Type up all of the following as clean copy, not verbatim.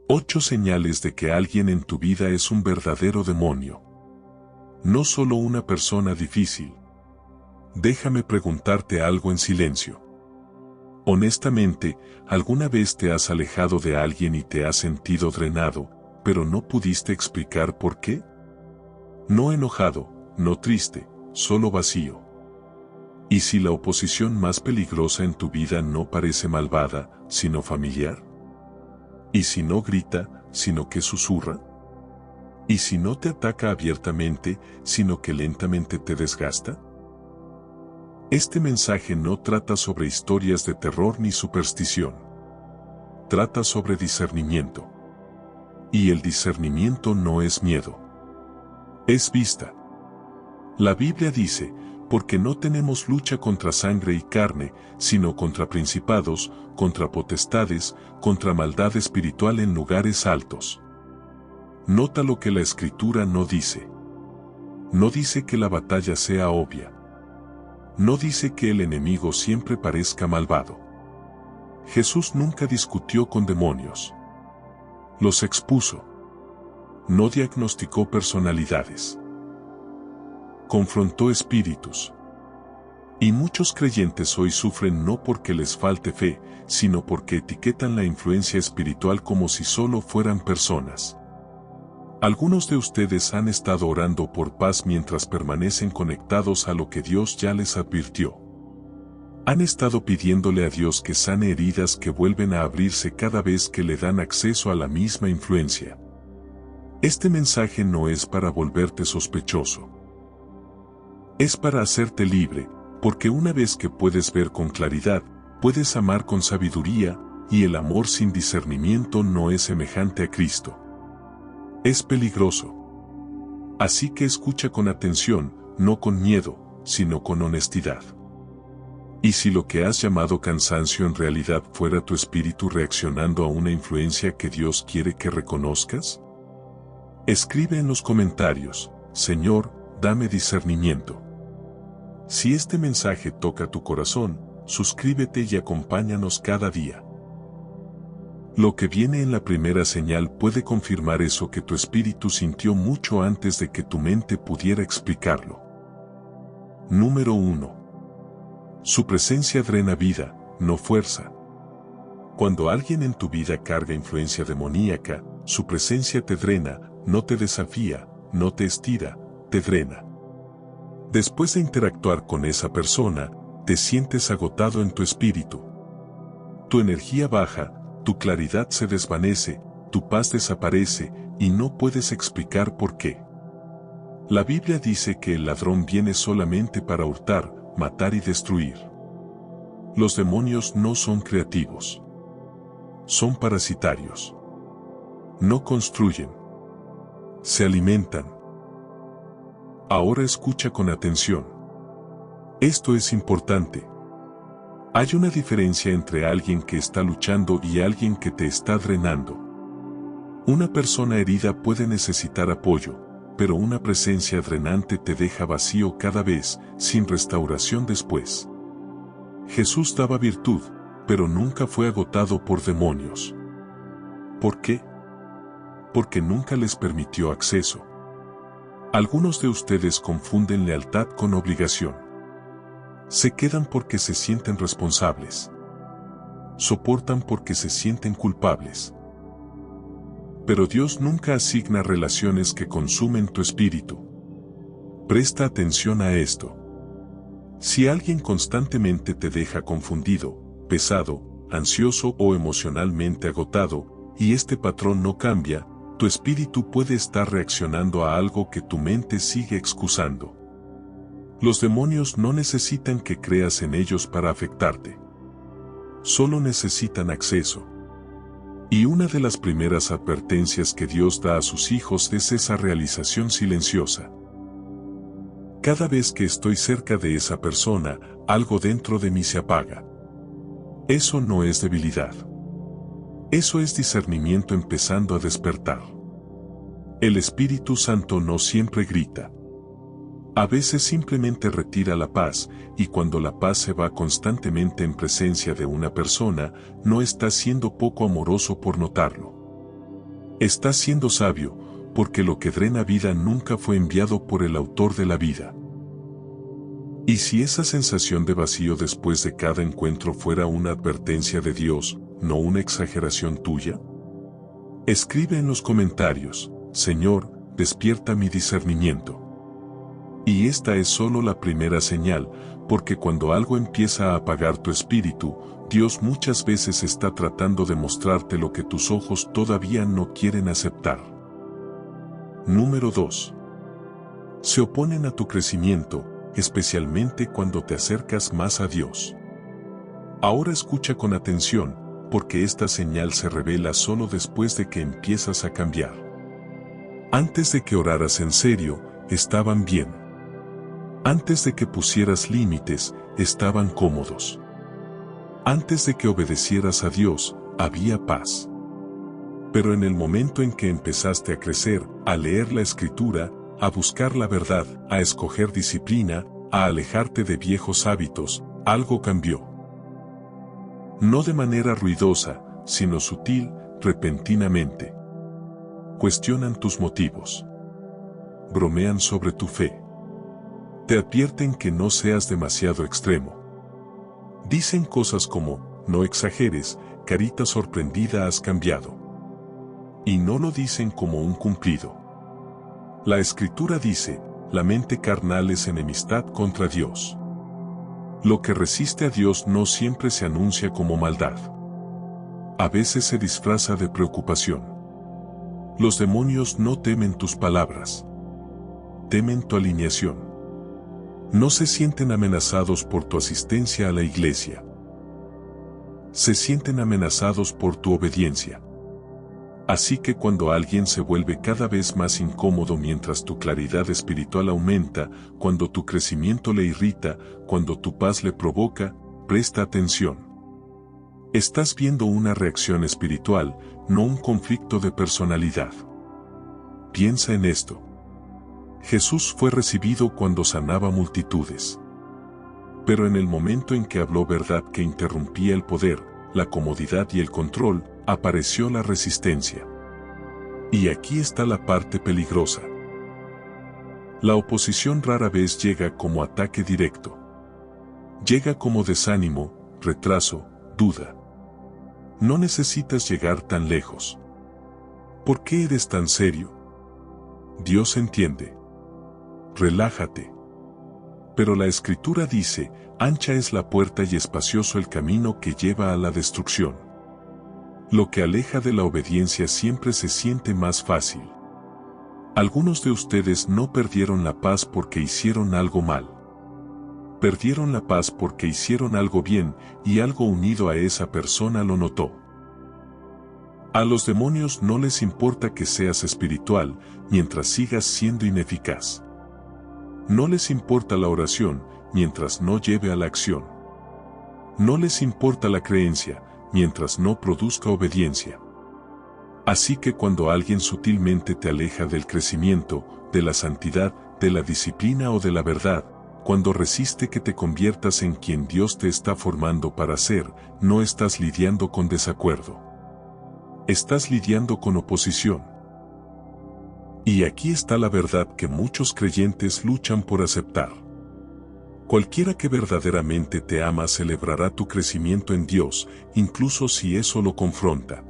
8 señales de que alguien en tu vida es un verdadero demonio. No solo una persona difícil. Déjame preguntarte algo en silencio. Honestamente, ¿alguna vez te has alejado de alguien y te has sentido drenado, pero no pudiste explicar por qué? No enojado, no triste, solo vacío. ¿Y si la oposición más peligrosa en tu vida no parece malvada, sino familiar? ¿Y si no grita, sino que susurra? ¿Y si no te ataca abiertamente, sino que lentamente te desgasta? Este mensaje no trata sobre historias de terror ni superstición. Trata sobre discernimiento. Y el discernimiento no es miedo. Es vista. La Biblia dice, porque no tenemos lucha contra sangre y carne, sino contra principados, contra potestades, contra maldad espiritual en lugares altos. Nota lo que la Escritura no dice. No dice que la batalla sea obvia. No dice que el enemigo siempre parezca malvado. Jesús nunca discutió con demonios. Los expuso. No diagnosticó personalidades. Confrontó espíritus. Y muchos creyentes hoy sufren no porque les falte fe, sino porque etiquetan la influencia espiritual como si solo fueran personas. Algunos de ustedes han estado orando por paz mientras permanecen conectados a lo que Dios ya les advirtió. Han estado pidiéndole a Dios que sane heridas que vuelven a abrirse cada vez que le dan acceso a la misma influencia. Este mensaje no es para volverte sospechoso. Es para hacerte libre, porque una vez que puedes ver con claridad, puedes amar con sabiduría, y el amor sin discernimiento no es semejante a Cristo. Es peligroso. Así que escucha con atención, no con miedo, sino con honestidad. ¿Y si lo que has llamado cansancio en realidad fuera tu espíritu reaccionando a una influencia que Dios quiere que reconozcas? Escribe en los comentarios, Señor, dame discernimiento. Si este mensaje toca tu corazón, suscríbete y acompáñanos cada día. Lo que viene en la primera señal puede confirmar eso que tu espíritu sintió mucho antes de que tu mente pudiera explicarlo. Número 1. Su presencia drena vida, no fuerza. Cuando alguien en tu vida carga influencia demoníaca, su presencia te drena, no te desafía, no te estira, te drena. Después de interactuar con esa persona, te sientes agotado en tu espíritu. Tu energía baja, tu claridad se desvanece, tu paz desaparece, y no puedes explicar por qué. La Biblia dice que el ladrón viene solamente para hurtar, matar y destruir. Los demonios no son creativos. Son parasitarios. No construyen. Se alimentan. Ahora escucha con atención. Esto es importante. Hay una diferencia entre alguien que está luchando y alguien que te está drenando. Una persona herida puede necesitar apoyo, pero una presencia drenante te deja vacío cada vez, sin restauración después. Jesús daba virtud, pero nunca fue agotado por demonios. ¿Por qué? Porque nunca les permitió acceso. Algunos de ustedes confunden lealtad con obligación. Se quedan porque se sienten responsables. Soportan porque se sienten culpables. Pero Dios nunca asigna relaciones que consumen tu espíritu. Presta atención a esto. Si alguien constantemente te deja confundido, pesado, ansioso o emocionalmente agotado, y este patrón no cambia, tu espíritu puede estar reaccionando a algo que tu mente sigue excusando. Los demonios no necesitan que creas en ellos para afectarte. Solo necesitan acceso. Y una de las primeras advertencias que Dios da a sus hijos es esa realización silenciosa. Cada vez que estoy cerca de esa persona, algo dentro de mí se apaga. Eso no es debilidad. Eso es discernimiento empezando a despertar. El Espíritu Santo no siempre grita. A veces simplemente retira la paz, y cuando la paz se va constantemente en presencia de una persona, no está siendo poco amoroso por notarlo. Estás siendo sabio, porque lo que drena vida nunca fue enviado por el autor de la vida. ¿Y si esa sensación de vacío después de cada encuentro fuera una advertencia de Dios, no una exageración tuya? Escribe en los comentarios: Señor, despierta mi discernimiento. Y esta es solo la primera señal, porque cuando algo empieza a apagar tu espíritu, Dios muchas veces está tratando de mostrarte lo que tus ojos todavía no quieren aceptar. Número 2. Se oponen a tu crecimiento, especialmente cuando te acercas más a Dios. Ahora escucha con atención, porque esta señal se revela solo después de que empiezas a cambiar. Antes de que oraras en serio, estaban bien. Antes de que pusieras límites, estaban cómodos. Antes de que obedecieras a Dios, había paz. Pero en el momento en que empezaste a crecer, a leer la Escritura, a buscar la verdad, a escoger disciplina, a alejarte de viejos hábitos, algo cambió. No de manera ruidosa, sino sutil, repentinamente. Cuestionan tus motivos. Bromean sobre tu fe. Te advierten que no seas demasiado extremo. Dicen cosas como: no exageres, carita sorprendida, has cambiado. Y no lo dicen como un cumplido. La Escritura dice: la mente carnal es enemistad contra Dios. Lo que resiste a Dios no siempre se anuncia como maldad. A veces se disfraza de preocupación. Los demonios no temen tus palabras. Temen tu alineación. No se sienten amenazados por tu asistencia a la iglesia. Se sienten amenazados por tu obediencia. Así que cuando alguien se vuelve cada vez más incómodo mientras tu claridad espiritual aumenta, cuando tu crecimiento le irrita, cuando tu paz le provoca, presta atención. Estás viendo una reacción espiritual, no un conflicto de personalidad. Piensa en esto. Jesús fue recibido cuando sanaba multitudes. Pero en el momento en que habló verdad que interrumpía el poder, la comodidad y el control, apareció la resistencia. Y aquí está la parte peligrosa. La oposición rara vez llega como ataque directo. Llega como desánimo, retraso, duda. No necesitas llegar tan lejos. ¿Por qué eres tan serio? Dios entiende. Relájate. Pero la Escritura dice: ancha es la puerta y espacioso el camino que lleva a la destrucción. Lo que aleja de la obediencia siempre se siente más fácil. Algunos de ustedes no perdieron la paz porque hicieron algo mal. Perdieron la paz porque hicieron algo bien, y algo unido a esa persona lo notó. A los demonios no les importa que seas espiritual, mientras sigas siendo ineficaz. No les importa la oración, mientras no lleve a la acción. No les importa la creencia, mientras no produzca obediencia. Así que cuando alguien sutilmente te aleja del crecimiento, de la santidad, de la disciplina o de la verdad, cuando resiste que te conviertas en quien Dios te está formando para ser, no estás lidiando con desacuerdo. Estás lidiando con oposición. Y aquí está la verdad que muchos creyentes luchan por aceptar. Cualquiera que verdaderamente te ama celebrará tu crecimiento en Dios, incluso si eso lo confronta.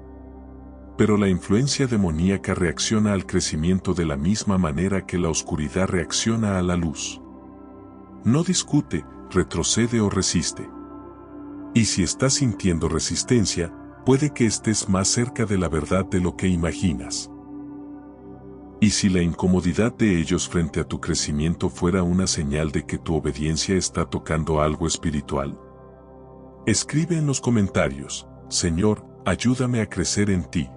Pero la influencia demoníaca reacciona al crecimiento de la misma manera que la oscuridad reacciona a la luz. No discute, retrocede o resiste. Y si estás sintiendo resistencia, puede que estés más cerca de la verdad de lo que imaginas. ¿Y si la incomodidad de ellos frente a tu crecimiento fuera una señal de que tu obediencia está tocando algo espiritual? Escribe en los comentarios: Señor, ayúdame a crecer en ti.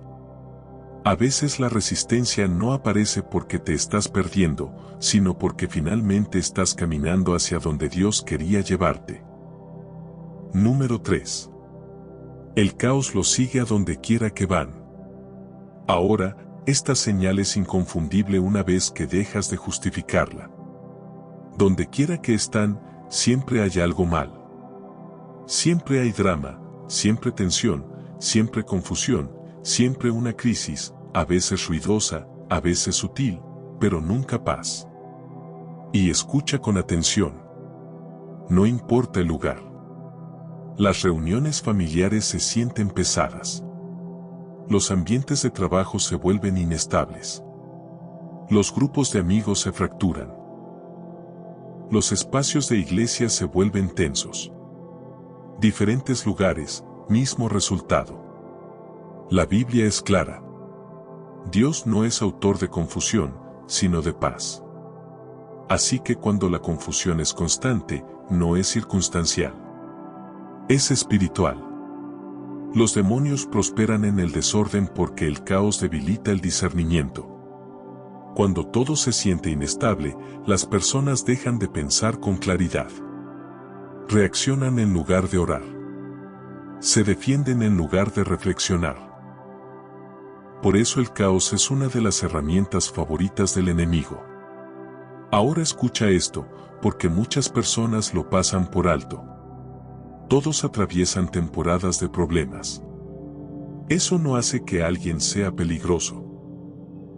A veces la resistencia no aparece porque te estás perdiendo, sino porque finalmente estás caminando hacia donde Dios quería llevarte. Número 3. El caos los sigue a donde quiera que van. Ahora, esta señal es inconfundible una vez que dejas de justificarla. Donde quiera que están, siempre hay algo mal. Siempre hay drama, siempre tensión, siempre confusión, siempre una crisis, a veces ruidosa, a veces sutil, pero nunca paz. Y escucha con atención. No importa el lugar. Las reuniones familiares se sienten pesadas. Los ambientes de trabajo se vuelven inestables. Los grupos de amigos se fracturan. Los espacios de iglesia se vuelven tensos. Diferentes lugares, mismo resultado. La Biblia es clara. Dios no es autor de confusión, sino de paz. Así que cuando la confusión es constante, no es circunstancial. Es espiritual. Los demonios prosperan en el desorden porque el caos debilita el discernimiento. Cuando todo se siente inestable, las personas dejan de pensar con claridad. Reaccionan en lugar de orar. Se defienden en lugar de reflexionar. Por eso el caos es una de las herramientas favoritas del enemigo. Ahora escucha esto, porque muchas personas lo pasan por alto. Todos atraviesan temporadas de problemas. Eso no hace que alguien sea peligroso.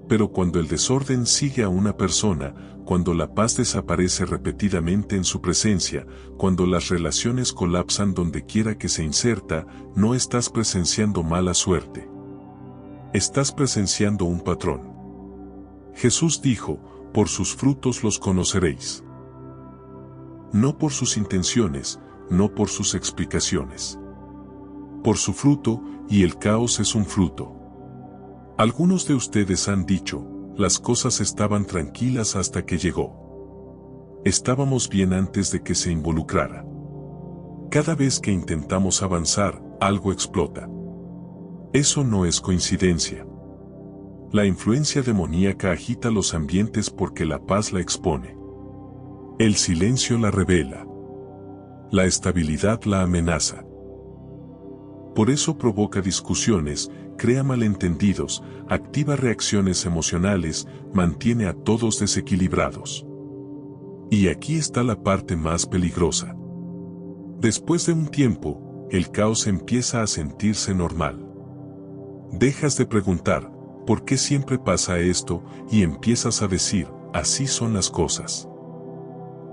Pero cuando el desorden sigue a una persona, cuando la paz desaparece repetidamente en su presencia, cuando las relaciones colapsan donde quiera que se inserta, no estás presenciando mala suerte. Estás presenciando un patrón. Jesús dijo, por sus frutos los conoceréis. No por sus intenciones, no por sus explicaciones. Por su fruto, y el caos es un fruto. Algunos de ustedes han dicho, las cosas estaban tranquilas hasta que llegó. Estábamos bien antes de que se involucrara. Cada vez que intentamos avanzar, algo explota. Eso no es coincidencia. La influencia demoníaca agita los ambientes porque la paz la expone. El silencio la revela. La estabilidad la amenaza. Por eso provoca discusiones, crea malentendidos, activa reacciones emocionales, mantiene a todos desequilibrados. Y aquí está la parte más peligrosa. Después de un tiempo, el caos empieza a sentirse normal. Dejas de preguntar, ¿por qué siempre pasa esto? Y empiezas a decir, así son las cosas.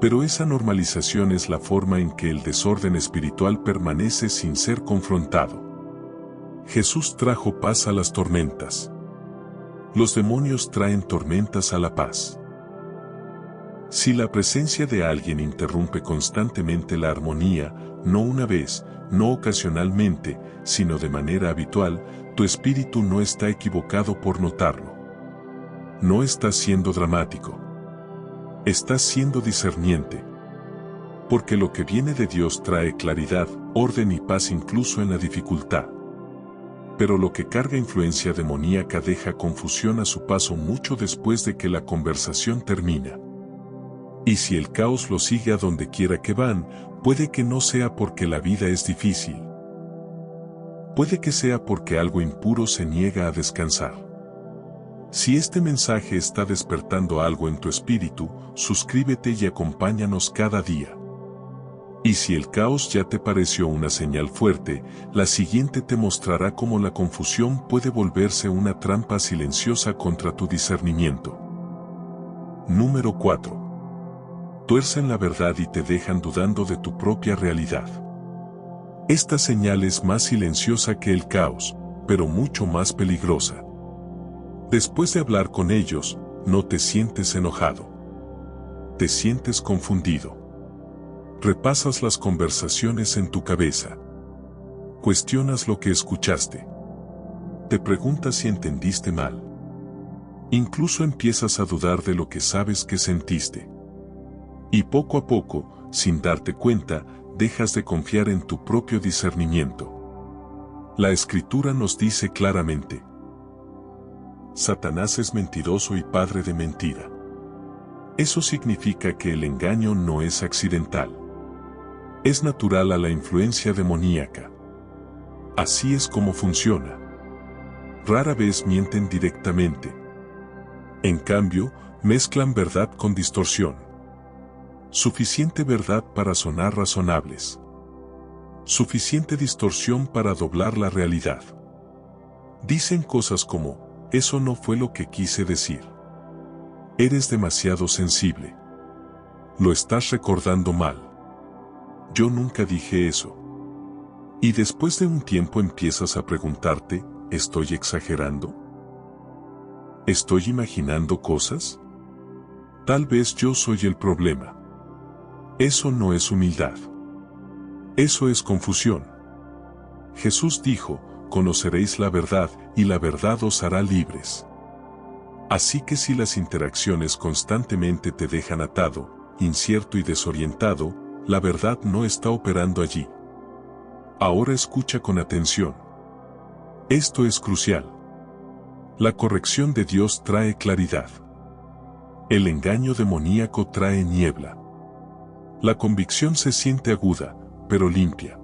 Pero esa normalización es la forma en que el desorden espiritual permanece sin ser confrontado. Jesús trajo paz a las tormentas. Los demonios traen tormentas a la paz. Si la presencia de alguien interrumpe constantemente la armonía, no una vez, no ocasionalmente, sino de manera habitual, tu espíritu no está equivocado por notarlo. No estás siendo dramático. Estás siendo discerniente. Porque lo que viene de Dios trae claridad, orden y paz incluso en la dificultad. Pero lo que carga influencia demoníaca deja confusión a su paso mucho después de que la conversación termina. Y si el caos lo sigue a donde quiera que van, puede que no sea porque la vida es difícil. Puede que sea porque algo impuro se niega a descansar. Si este mensaje está despertando algo en tu espíritu, suscríbete y acompáñanos cada día. Y si el caos ya te pareció una señal fuerte, la siguiente te mostrará cómo la confusión puede volverse una trampa silenciosa contra tu discernimiento. Número 4. Tuercen la verdad y te dejan dudando de tu propia realidad. Esta señal es más silenciosa que el caos, pero mucho más peligrosa. Después de hablar con ellos, no te sientes enojado. Te sientes confundido. Repasas las conversaciones en tu cabeza. Cuestionas lo que escuchaste. Te preguntas si entendiste mal. Incluso empiezas a dudar de lo que sabes que sentiste. Y poco a poco, sin darte cuenta, dejas de confiar en tu propio discernimiento. La Escritura nos dice claramente: Satanás es mentiroso y padre de mentira. Eso significa que el engaño no es accidental. Es natural a la influencia demoníaca. Así es como funciona. Rara vez mienten directamente. En cambio, mezclan verdad con distorsión. Suficiente verdad para sonar razonables. Suficiente distorsión para doblar la realidad. Dicen cosas como: Eso no fue lo que quise decir. Eres demasiado sensible. Lo estás recordando mal. Yo nunca dije eso. Y después de un tiempo empiezas a preguntarte, ¿estoy exagerando? ¿Estoy imaginando cosas? Tal vez yo soy el problema. Eso no es humildad. Eso es confusión. Jesús dijo, conoceréis la verdad y la verdad os hará libres. Así que si las interacciones constantemente te dejan atado, incierto y desorientado, la verdad no está operando allí. Ahora escucha con atención. Esto es crucial. La corrección de Dios trae claridad. El engaño demoníaco trae niebla. La convicción se siente aguda, pero limpia.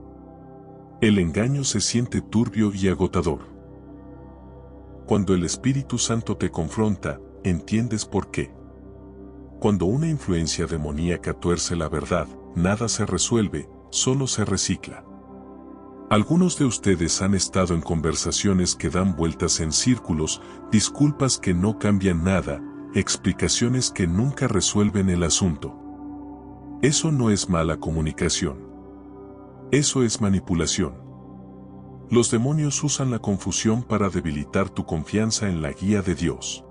El engaño se siente turbio y agotador. Cuando el Espíritu Santo te confronta, entiendes por qué. Cuando una influencia demoníaca tuerce la verdad, nada se resuelve, solo se recicla. Algunos de ustedes han estado en conversaciones que dan vueltas en círculos, disculpas que no cambian nada, explicaciones que nunca resuelven el asunto. Eso no es mala comunicación. Eso es manipulación. Los demonios usan la confusión para debilitar tu confianza en la guía de Dios.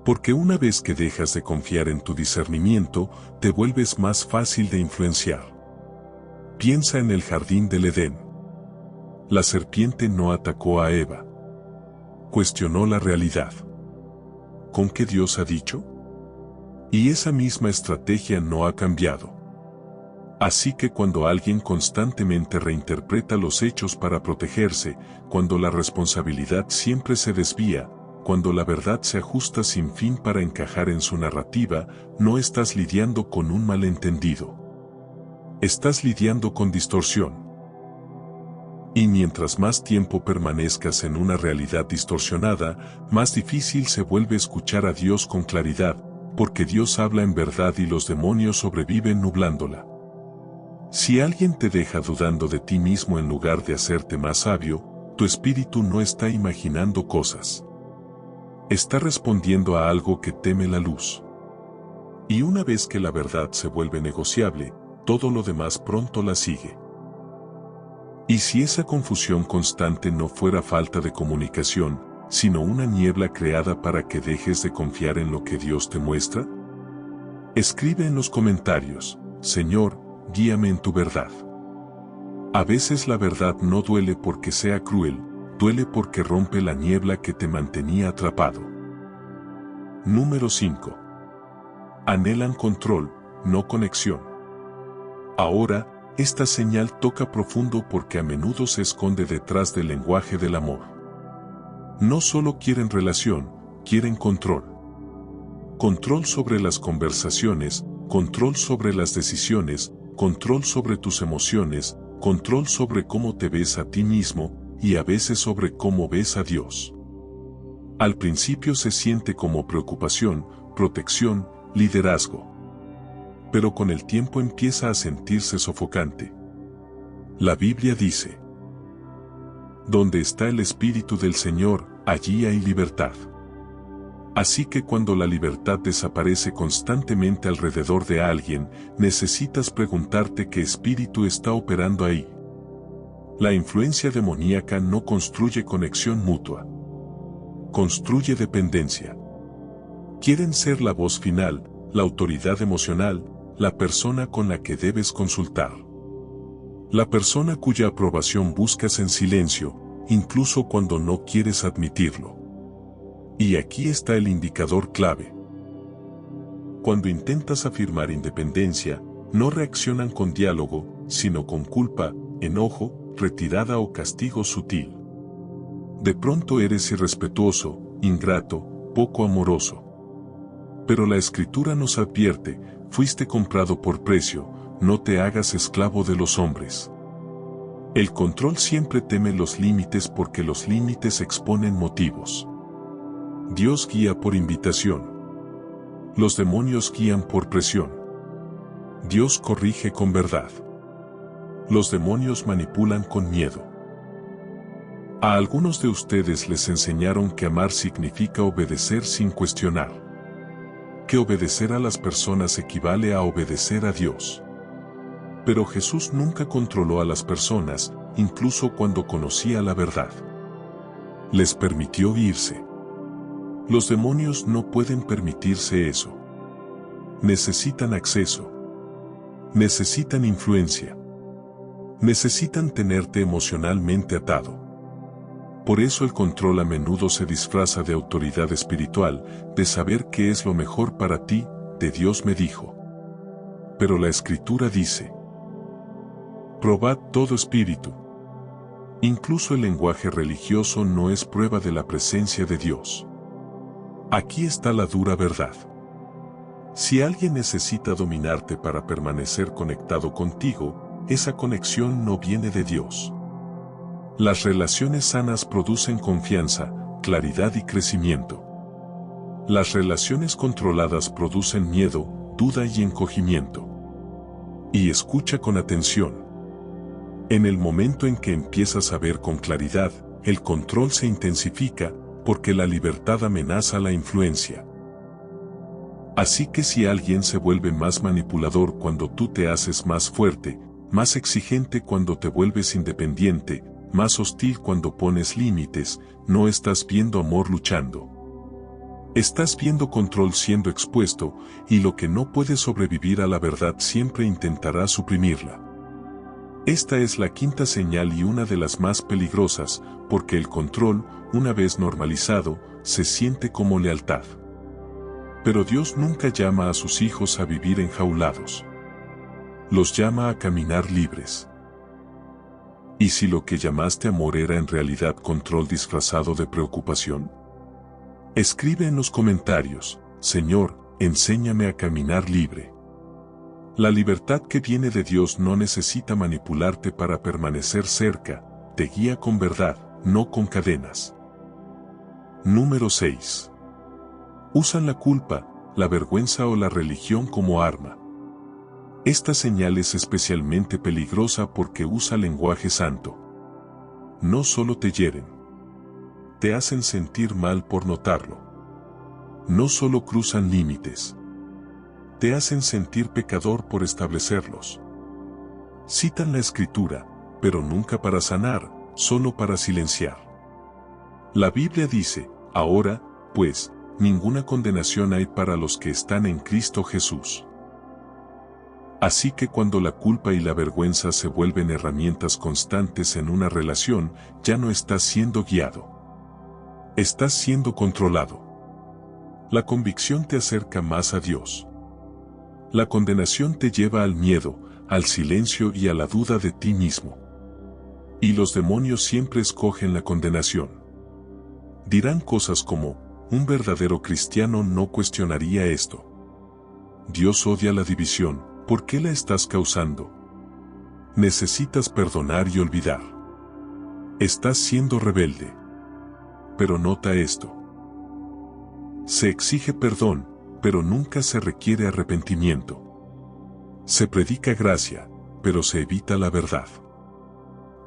Porque una vez que dejas de confiar en tu discernimiento, te vuelves más fácil de influenciar. Piensa en el jardín del Edén. La serpiente no atacó a Eva. Cuestionó la realidad. ¿Con qué Dios ha dicho? Y esa misma estrategia no ha cambiado. Así que cuando alguien constantemente reinterpreta los hechos para protegerse, cuando la responsabilidad siempre se desvía, cuando la verdad se ajusta sin fin para encajar en su narrativa, no estás lidiando con un malentendido. Estás lidiando con distorsión. Y mientras más tiempo permanezcas en una realidad distorsionada, más difícil se vuelve escuchar a Dios con claridad, porque Dios habla en verdad y los demonios sobreviven nublándola. Si alguien te deja dudando de ti mismo en lugar de hacerte más sabio, tu espíritu no está imaginando cosas. Está respondiendo a algo que teme la luz. Y una vez que la verdad se vuelve negociable, todo lo demás pronto la sigue. Y si esa confusión constante no fuera falta de comunicación, sino una niebla creada para que dejes de confiar en lo que Dios te muestra? Escribe en los comentarios, Señor, guíame en tu verdad. A veces la verdad no duele porque sea cruel, duele porque rompe la niebla que te mantenía atrapado. Número 5. Anhelan control, no conexión. Ahora, esta señal toca profundo porque a menudo se esconde detrás del lenguaje del amor. No solo quieren relación, quieren control. Control sobre las conversaciones, control sobre las decisiones, control sobre tus emociones, control sobre cómo te ves a ti mismo, y a veces sobre cómo ves a Dios. Al principio se siente como preocupación, protección, liderazgo. Pero con el tiempo empieza a sentirse sofocante. La Biblia dice: donde está el Espíritu del Señor, allí hay libertad. Así que cuando la libertad desaparece constantemente alrededor de alguien, necesitas preguntarte qué espíritu está operando ahí. La influencia demoníaca no construye conexión mutua. Construye dependencia. Quieren ser la voz final, la autoridad emocional, la persona con la que debes consultar. La persona cuya aprobación buscas en silencio, incluso cuando no quieres admitirlo. Y aquí está el indicador clave. Cuando intentas afirmar independencia, no reaccionan con diálogo, sino con culpa, enojo, retirada o castigo sutil. De pronto eres irrespetuoso, ingrato, poco amoroso. Pero la Escritura nos advierte: fuiste comprado por precio, no te hagas esclavo de los hombres. El control siempre teme los límites porque los límites exponen motivos. Dios guía por invitación. Los demonios guían por presión. Dios corrige con verdad. Los demonios manipulan con miedo. A algunos de ustedes les enseñaron que amar significa obedecer sin cuestionar. Que obedecer a las personas equivale a obedecer a Dios. Pero Jesús nunca controló a las personas, incluso cuando conocía la verdad. Les permitió irse. Los demonios no pueden permitirse eso. Necesitan acceso. Necesitan influencia. Necesitan tenerte emocionalmente atado. Por eso el control a menudo se disfraza de autoridad espiritual, de saber qué es lo mejor para ti, de Dios me dijo. Pero la Escritura dice: probad todo espíritu. Incluso el lenguaje religioso no es prueba de la presencia de Dios. Aquí está la dura verdad. Si alguien necesita dominarte para permanecer conectado contigo, esa conexión no viene de Dios. Las relaciones sanas producen confianza, claridad y crecimiento. Las relaciones controladas producen miedo, duda y encogimiento. Y escucha con atención. En el momento en que empiezas a ver con claridad, el control se intensifica, porque la libertad amenaza la influencia. Así que si alguien se vuelve más manipulador cuando tú te haces más fuerte, más exigente cuando te vuelves independiente, más hostil cuando pones límites, no estás viendo amor luchando. Estás viendo control siendo expuesto, y lo que no puede sobrevivir a la verdad siempre intentará suprimirla. Esta es la quinta señal y una de las más peligrosas, porque el control, una vez normalizado, se siente como lealtad. Pero Dios nunca llama a sus hijos a vivir enjaulados. Los llama a caminar libres. ¿Y si lo que llamaste amor era en realidad control disfrazado de preocupación? Escribe en los comentarios: Señor, enséñame a caminar libre. La libertad que viene de Dios no necesita manipularte para permanecer cerca, te guía con verdad, no con cadenas. Número 6. Usan la culpa, la vergüenza o la religión como arma. Esta señal es especialmente peligrosa porque usa lenguaje santo. No solo te hieren, te hacen sentir mal por notarlo. No solo cruzan límites, te hacen sentir pecador por establecerlos. Citan la Escritura, pero nunca para sanar, solo para silenciar. La Biblia dice: ahora, pues, ninguna condenación hay para los que están en Cristo Jesús. Así que cuando la culpa y la vergüenza se vuelven herramientas constantes en una relación, ya no estás siendo guiado. Estás siendo controlado. La convicción te acerca más a Dios. La condenación te lleva al miedo, al silencio y a la duda de ti mismo. Y los demonios siempre escogen la condenación. Dirán cosas como: un verdadero cristiano no cuestionaría esto. Dios odia la división, ¿por qué la estás causando? Necesitas perdonar y olvidar. Estás siendo rebelde. Pero nota esto. Se exige perdón, pero nunca se requiere arrepentimiento. Se predica gracia, pero se evita la verdad.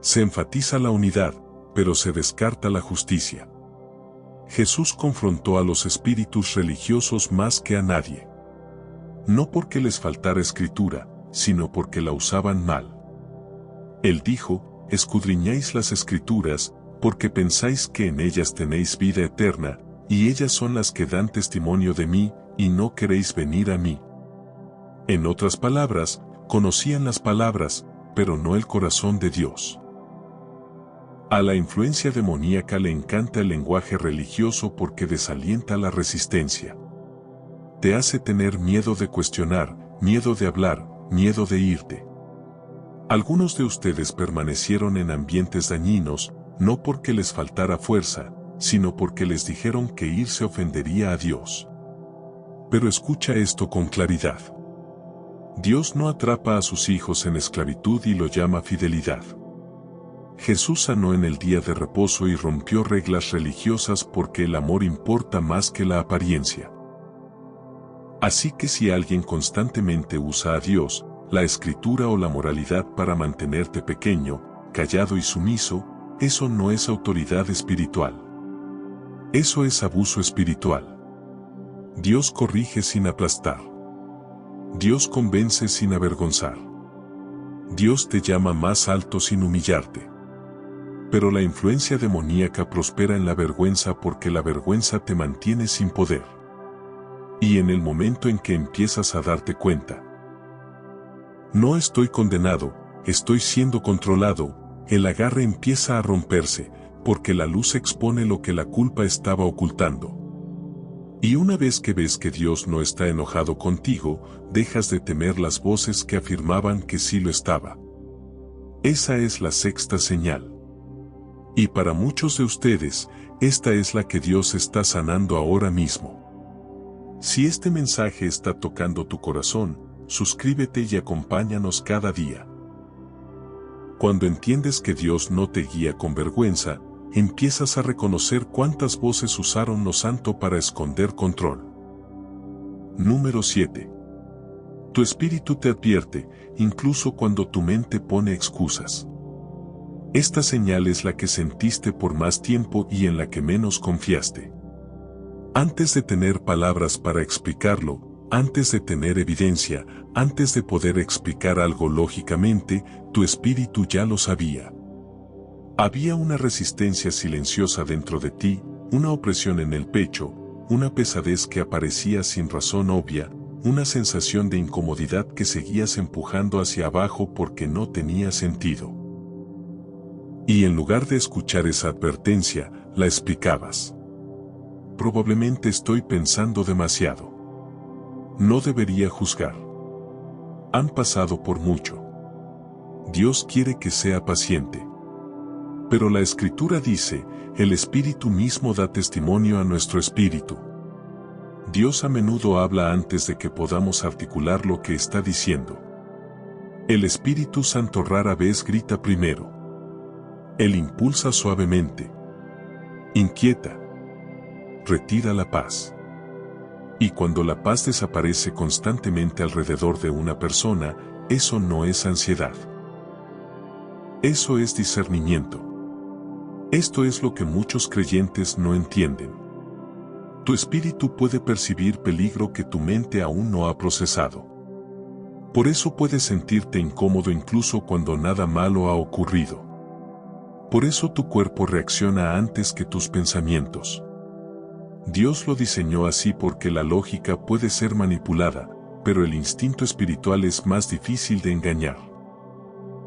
Se enfatiza la unidad, pero se descarta la justicia. Jesús confrontó a los espíritus religiosos más que a nadie. No porque les faltara escritura, sino porque la usaban mal. Él dijo: escudriñáis las escrituras, porque pensáis que en ellas tenéis vida eterna, y ellas son las que dan testimonio de mí, y no queréis venir a mí. En otras palabras, conocían las palabras, pero no el corazón de Dios. A la influencia demoníaca le encanta el lenguaje religioso porque desalienta la resistencia. Te hace tener miedo de cuestionar, miedo de hablar, miedo de irte. Algunos de ustedes permanecieron en ambientes dañinos, no porque les faltara fuerza, sino porque les dijeron que irse ofendería a Dios. Pero escucha esto con claridad. Dios no atrapa a sus hijos en esclavitud y lo llama fidelidad. Jesús sanó en el día de reposo y rompió reglas religiosas porque el amor importa más que la apariencia. Así que si alguien constantemente usa a Dios, la Escritura o la moralidad para mantenerte pequeño, callado y sumiso, eso no es autoridad espiritual. Eso es abuso espiritual. Dios corrige sin aplastar. Dios convence sin avergonzar. Dios te llama más alto sin humillarte. Pero la influencia demoníaca prospera en la vergüenza porque la vergüenza te mantiene sin poder. Y en el momento en que empiezas a darte cuenta, no estoy condenado, estoy siendo controlado, el agarre empieza a romperse, porque la luz expone lo que la culpa estaba ocultando. Y una vez que ves que Dios no está enojado contigo, dejas de temer las voces que afirmaban que sí lo estaba. Esa es la sexta señal. Y para muchos de ustedes, esta es la que Dios está sanando ahora mismo. Si este mensaje está tocando tu corazón, suscríbete y acompáñanos cada día. Cuando entiendes que Dios no te guía con vergüenza, empiezas a reconocer cuántas voces usaron lo santo para esconder control. Número 7. Tu espíritu te advierte, incluso cuando tu mente pone excusas. Esta señal es la que sentiste por más tiempo y en la que menos confiaste. Antes de tener palabras para explicarlo, antes de tener evidencia, antes de poder explicar algo lógicamente, tu espíritu ya lo sabía. Había una resistencia silenciosa dentro de ti, una opresión en el pecho, una pesadez que aparecía sin razón obvia, una sensación de incomodidad que seguías empujando hacia abajo porque no tenía sentido. Y en lugar de escuchar esa advertencia, la explicabas. Probablemente estoy pensando demasiado. No debería juzgar. Han pasado por mucho. Dios quiere que sea paciente. Pero la Escritura dice, el Espíritu mismo da testimonio a nuestro espíritu. Dios a menudo habla antes de que podamos articular lo que está diciendo. El Espíritu Santo rara vez grita primero. Él impulsa suavemente. Inquieta. Retira la paz. Y cuando la paz desaparece constantemente alrededor de una persona, eso no es ansiedad. Eso es discernimiento. Esto es lo que muchos creyentes no entienden. Tu espíritu puede percibir peligro que tu mente aún no ha procesado. Por eso puedes sentirte incómodo incluso cuando nada malo ha ocurrido. Por eso tu cuerpo reacciona antes que tus pensamientos. Dios lo diseñó así porque la lógica puede ser manipulada, pero el instinto espiritual es más difícil de engañar.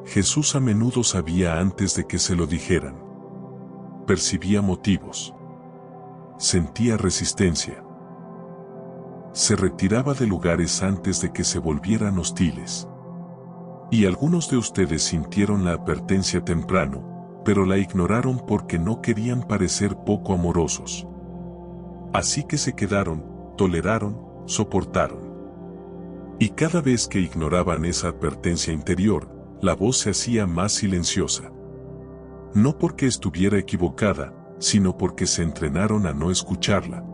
Jesús a menudo sabía antes de que se lo dijeran. Percibía motivos. Sentía resistencia. Se retiraba de lugares antes de que se volvieran hostiles. Y algunos de ustedes sintieron la advertencia temprano, pero la ignoraron porque no querían parecer poco amorosos. Así que se quedaron, toleraron, soportaron. Y cada vez que ignoraban esa advertencia interior, la voz se hacía más silenciosa. No porque estuviera equivocada, sino porque se entrenaron a no escucharla.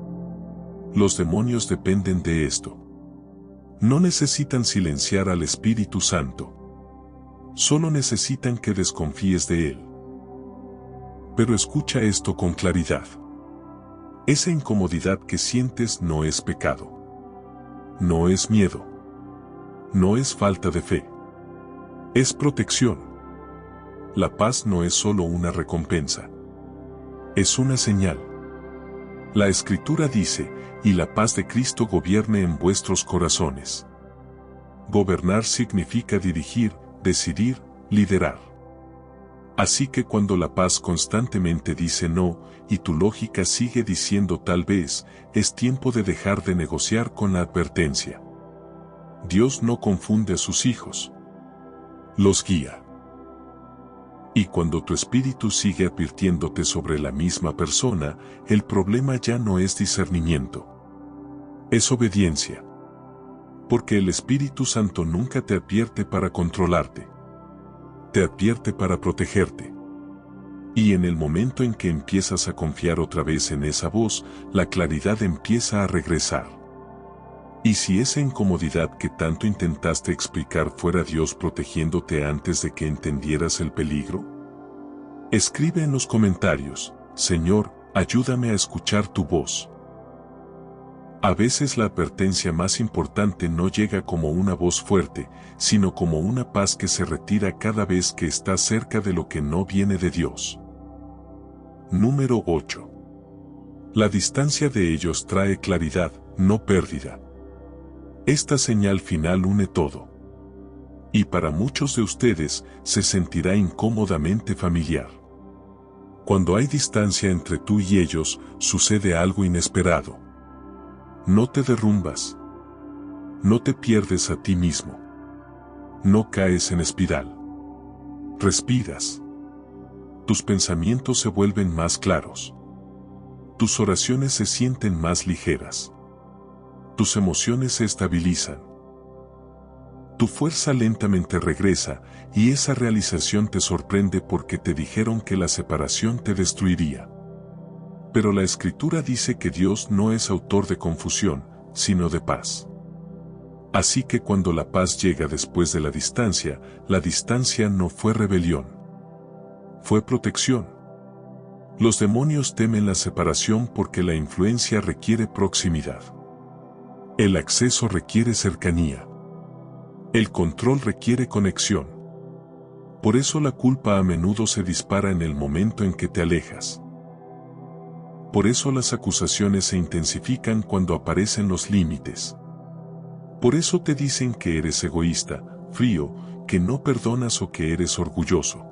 Los demonios dependen de esto. No necesitan silenciar al Espíritu Santo. Solo necesitan que desconfíes de Él. Pero escucha esto con claridad. Esa incomodidad que sientes no es pecado. No es miedo. No es falta de fe. Es protección. La paz no es solo una recompensa. Es una señal. La Escritura dice, y la paz de Cristo gobierne en vuestros corazones. Gobernar significa dirigir, decidir, liderar. Así que cuando la paz constantemente dice no, y tu lógica sigue diciendo tal vez, es tiempo de dejar de negociar con la advertencia. Dios no confunde a sus hijos. Los guía. Y cuando tu espíritu sigue advirtiéndote sobre la misma persona, el problema ya no es discernimiento. Es obediencia. Porque el Espíritu Santo nunca te advierte para controlarte. Te advierte para protegerte. Y en el momento en que empiezas a confiar otra vez en esa voz, la claridad empieza a regresar. Y si esa incomodidad que tanto intentaste explicar fuera Dios protegiéndote antes de que entendieras el peligro, Escribe en los comentarios: Señor, ayúdame a escuchar tu voz. A veces la advertencia más importante no llega como una voz fuerte, sino como una paz que se retira cada vez que estás cerca de lo que no viene de Dios. Número 8. La distancia de ellos trae claridad, no pérdida. Esta señal final une todo. Y para muchos de ustedes, se sentirá incómodamente familiar. Cuando hay distancia entre tú y ellos, sucede algo inesperado. No te derrumbas. No te pierdes a ti mismo. No caes en espiral. Respiras. Tus pensamientos se vuelven más claros. Tus oraciones se sienten más ligeras. Tus emociones se estabilizan. Tu fuerza lentamente regresa, y esa realización te sorprende porque te dijeron que la separación te destruiría. Pero la Escritura dice que Dios no es autor de confusión, sino de paz. Así que cuando la paz llega después de la distancia no fue rebelión. Fue protección. Los demonios temen la separación porque la influencia requiere proximidad. El acceso requiere cercanía. El control requiere conexión. Por eso la culpa a menudo se dispara en el momento en que te alejas. Por eso las acusaciones se intensifican cuando aparecen los límites. Por eso te dicen que eres egoísta, frío, que no perdonas o que eres orgulloso.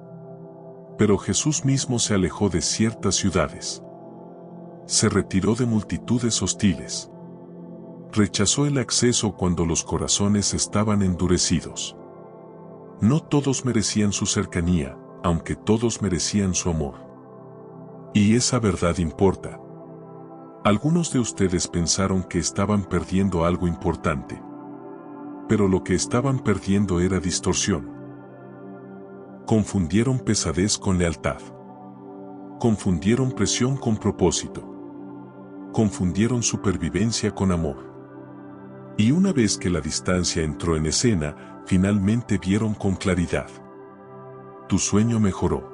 Pero Jesús mismo se alejó de ciertas ciudades. Se retiró de multitudes hostiles. Rechazó el acceso cuando los corazones estaban endurecidos. No todos merecían su cercanía, aunque todos merecían su amor. Y esa verdad importa. Algunos de ustedes pensaron que estaban perdiendo algo importante. Pero lo que estaban perdiendo era distorsión. Confundieron pesadez con lealtad. Confundieron presión con propósito. Confundieron supervivencia con amor. Y una vez que la distancia entró en escena, finalmente vieron con claridad. Tu sueño mejoró.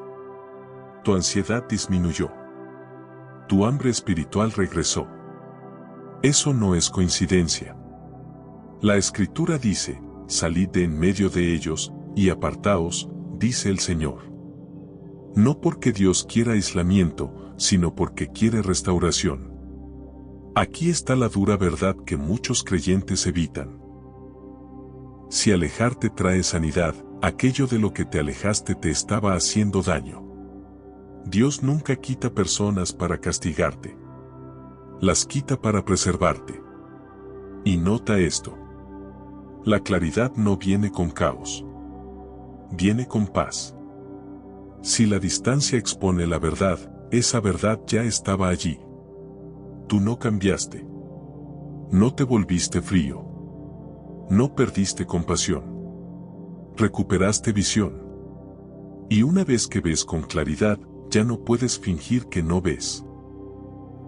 Tu ansiedad disminuyó. Tu hambre espiritual regresó. Eso no es coincidencia. La Escritura dice: salid de en medio de ellos, y apartaos, dice el Señor. No porque Dios quiera aislamiento, sino porque quiere restauración. Aquí está la dura verdad que muchos creyentes evitan. Si alejarte trae sanidad, aquello de lo que te alejaste te estaba haciendo daño. Dios nunca quita personas para castigarte. Las quita para preservarte. Y nota esto. La claridad no viene con caos. Viene con paz. Si la distancia expone la verdad, esa verdad ya estaba allí. Tú no cambiaste. No te volviste frío. No perdiste compasión. Recuperaste visión. Y una vez que ves con claridad, ya no puedes fingir que no ves.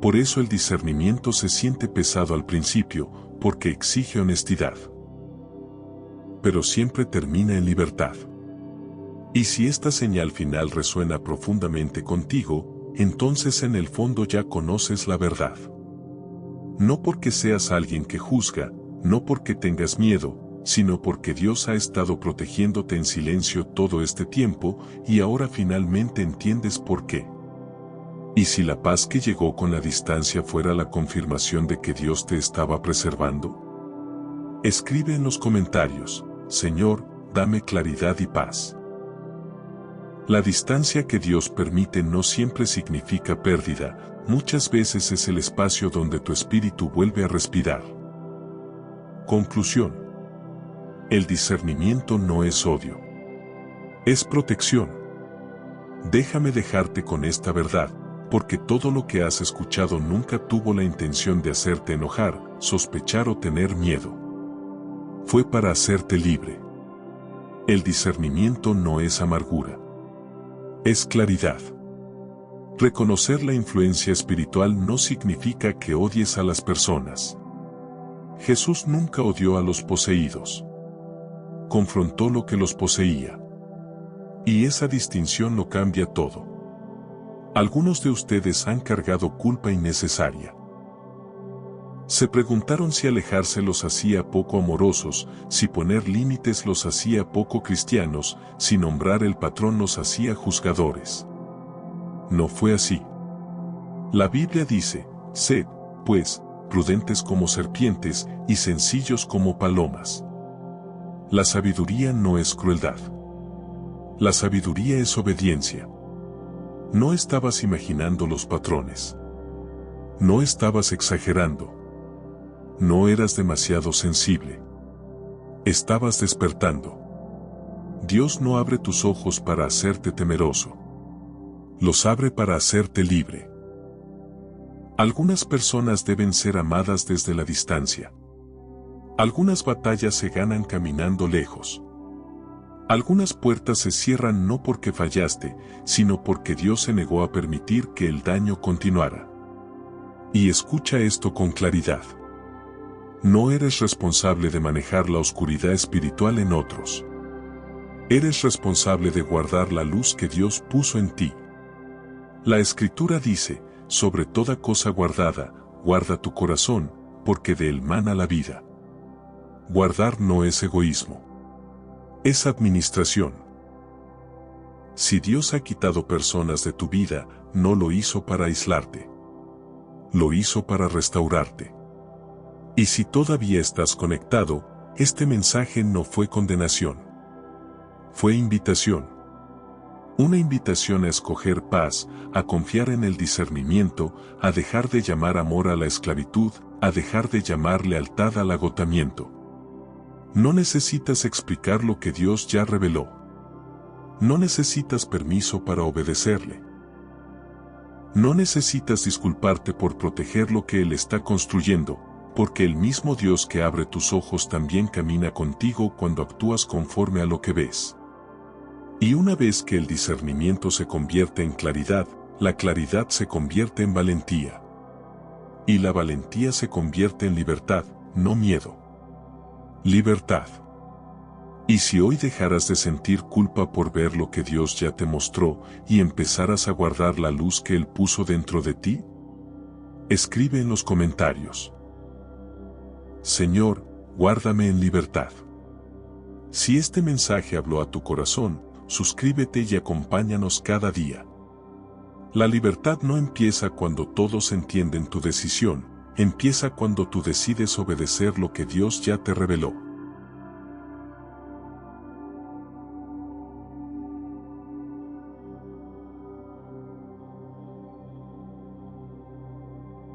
Por eso el discernimiento se siente pesado al principio, porque exige honestidad. Pero siempre termina en libertad. Y si esta señal final resuena profundamente contigo, entonces en el fondo ya conoces la verdad. No porque seas alguien que juzga, no porque tengas miedo, sino porque Dios ha estado protegiéndote en silencio todo este tiempo y ahora finalmente entiendes por qué. ¿Y si la paz que llegó con la distancia fuera la confirmación de que Dios te estaba preservando? Escribe en los comentarios: Señor, dame claridad y paz. La distancia que Dios permite no siempre significa pérdida, muchas veces es el espacio donde tu espíritu vuelve a respirar. Conclusión. El discernimiento no es odio. Es protección. Déjame dejarte con esta verdad, porque todo lo que has escuchado nunca tuvo la intención de hacerte enojar, sospechar o tener miedo. Fue para hacerte libre. El discernimiento no es amargura. Es claridad. Reconocer la influencia espiritual no significa que odies a las personas. Jesús nunca odió a los poseídos. Confrontó lo que los poseía. Y esa distinción lo cambia todo. Algunos de ustedes han cargado culpa innecesaria. Se preguntaron si alejarse los hacía poco amorosos, si poner límites los hacía poco cristianos, si nombrar el patrón los hacía juzgadores. No fue así. La Biblia dice, sed, pues, prudentes como serpientes y sencillos como palomas. La sabiduría no es crueldad. La sabiduría es obediencia. No estabas imaginando los patrones. No estabas exagerando. No eras demasiado sensible. Estabas despertando. Dios no abre tus ojos para hacerte temeroso. Los abre para hacerte libre. Algunas personas deben ser amadas desde la distancia. Algunas batallas se ganan caminando lejos. Algunas puertas se cierran no porque fallaste, sino porque Dios se negó a permitir que el daño continuara. Y escucha esto con claridad. No eres responsable de manejar la oscuridad espiritual en otros. Eres responsable de guardar la luz que Dios puso en ti. La Escritura dice, sobre toda cosa guardada, guarda tu corazón, porque de él mana la vida. Guardar no es egoísmo. Es administración. Si Dios ha quitado personas de tu vida, no lo hizo para aislarte. Lo hizo para restaurarte. Y si todavía estás conectado, este mensaje no fue condenación. Fue invitación. Una invitación a escoger paz, a confiar en el discernimiento, a dejar de llamar amor a la esclavitud, a dejar de llamar lealtad al agotamiento. No necesitas explicar lo que Dios ya reveló. No necesitas permiso para obedecerle. No necesitas disculparte por proteger lo que Él está construyendo, porque el mismo Dios que abre tus ojos también camina contigo cuando actúas conforme a lo que ves. Y una vez que el discernimiento se convierte en claridad, la claridad se convierte en valentía. Y la valentía se convierte en libertad, no miedo. Libertad. Y si hoy dejaras de sentir culpa por ver lo que Dios ya te mostró y empezaras a guardar la luz que Él puso dentro de ti, escribe en los comentarios: Señor, guárdame en libertad. Si este mensaje habló a tu corazón, suscríbete y acompáñanos cada día. La libertad no empieza cuando todos entienden tu decisión, empieza cuando tú decides obedecer lo que Dios ya te reveló.